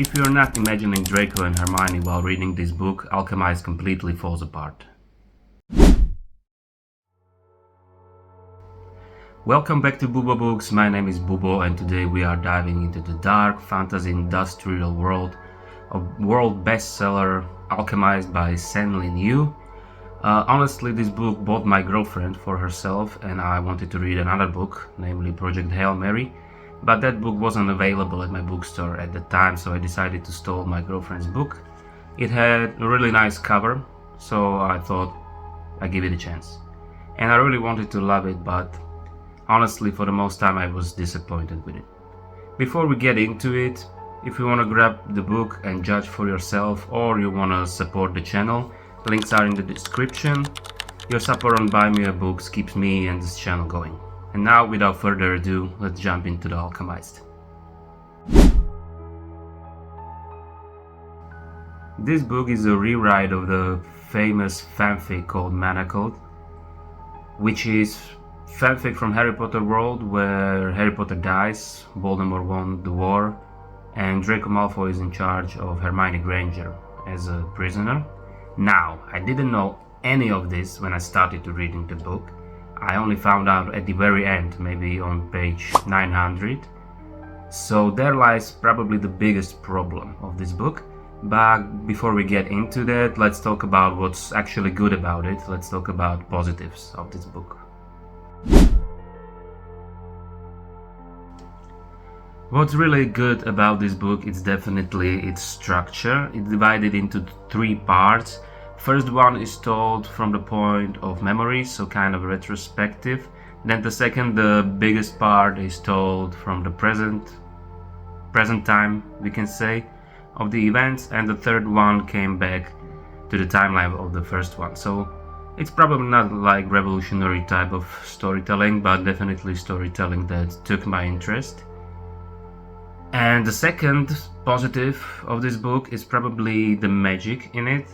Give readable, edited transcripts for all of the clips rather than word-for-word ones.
If you're not imagining Draco and Hermione while reading this book, Alchemised completely falls apart. Welcome back to Bubo Books, my name is Bubo and today we are diving into the dark fantasy industrial world of world bestseller Alchemised by SenLinYu. Honestly, this book bought my girlfriend for herself and I wanted to read another book, namely Project Hail Mary, but that book wasn't available at my bookstore at the time, so I decided to steal my girlfriend's book. It had a really nice cover, so I thought I'd give it a chance. And I really wanted to love it, but honestly, for the most time I was disappointed with it. Before we get into it, if you want to grab the book and judge for yourself, or you want to support the channel, links are in the description. Your support on Buy Me a Books keeps me and this channel going. And now, without further ado, let's jump into the Alchemist. This book is a rewrite of the famous fanfic called Manacled, which is fanfic from Harry Potter world where Harry Potter dies, Voldemort won the war, and Draco Malfoy is in charge of Hermione Granger as a prisoner. Now, I didn't know any of this when I started to reading the book. I only found out at the very end, maybe on page 900. So there lies probably the biggest problem of this book. But before we get into that, let's talk about what's actually good about it. Let's talk about positives of this book. What's really good about this book is definitely its structure. It's divided into three parts. First one is told from the point of memory, so kind of retrospective. Then the second, the biggest part, is told from the present time, we can say, of the events, and the third one came back to the timeline of the first one. So it's probably not like revolutionary type of storytelling, but definitely storytelling that took my interest. And the second positive of this book is probably the magic in it,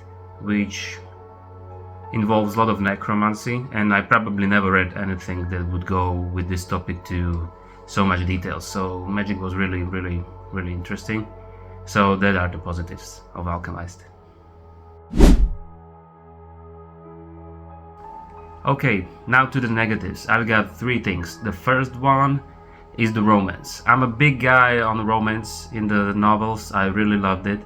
which involves a lot of necromancy, and I probably never read anything that would go with this topic to so much detail. So magic was really interesting. So that are the positives of Alchemist. Okay, now to the negatives. I've got three things. The first one is the romance. I'm a big guy on romance in the novels. I really loved it,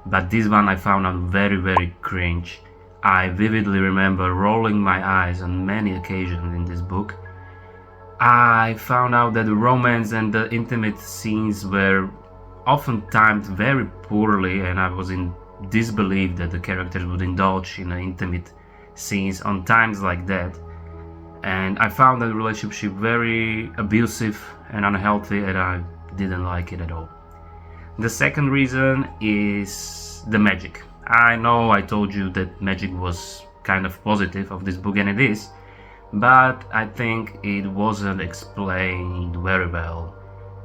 but this one I found out very cringe. I vividly remember rolling my eyes on many occasions in this book. I found out that the romance and the intimate scenes were often timed very poorly, and I was in disbelief that the characters would indulge in intimate scenes on times like that. And I found that relationship very abusive and unhealthy, and I didn't like it at all. The second reason is the magic. I know I told you that magic was kind of positive of this book, and it is, but I think it wasn't explained very well.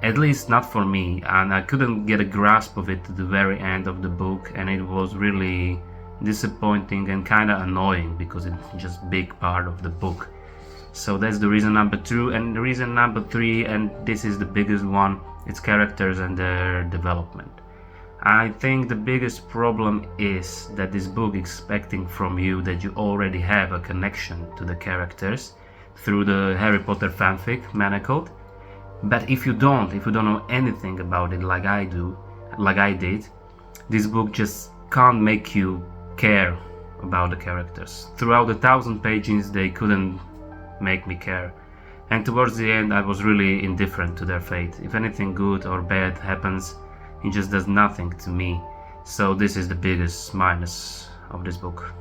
At least not for me, and I couldn't get a grasp of it to the very end of the book, and it was really disappointing and kind of annoying because it's just a big part of the book. So that's the reason number two. And the reason number three, and this is the biggest one, it's characters and their development. I think the biggest problem is that this book expecting from you that you already have a connection to the characters through the Harry Potter fanfic Manacled. But if you don't know anything about it like I did, this book just can't make you care about the characters. Throughout the 1,000 pages they couldn't make me care, and towards the end I was really indifferent to their fate. If anything good or bad happens, it just does nothing to me. So this is the biggest minus of this book.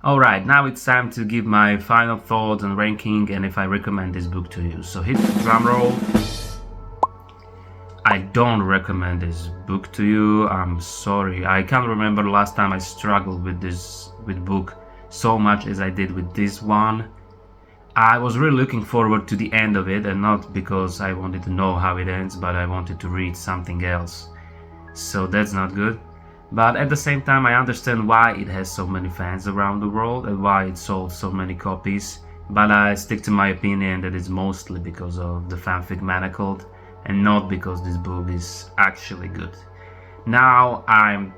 Alright, now it's time to give my final thoughts and ranking and if I recommend this book to you. So hit the drum roll. I don't recommend this book to you. I'm sorry. I can't remember the last time I struggled with book so much as I did with this one. I was really looking forward to the end of it, and not because I wanted to know how it ends, but I wanted to read something else. So that's not good. But at the same time I understand why it has so many fans around the world and why it sold so many copies. but I stick to my opinion that it's mostly because of the fanfic Manacled and not because this book is actually good. Now I'm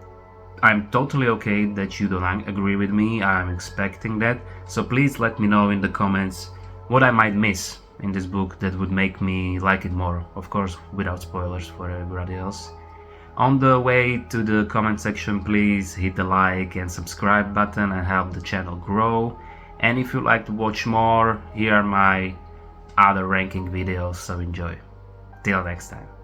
totally okay that you don't agree with me. I'm expecting that, so please let me know in the comments what I might miss in this book that would make me like it more, of course without spoilers for everybody else. On the way to the comment section, please hit the like and subscribe button and help the channel grow. And if you'd like to watch more, here are my other ranking videos, so enjoy. Till next time.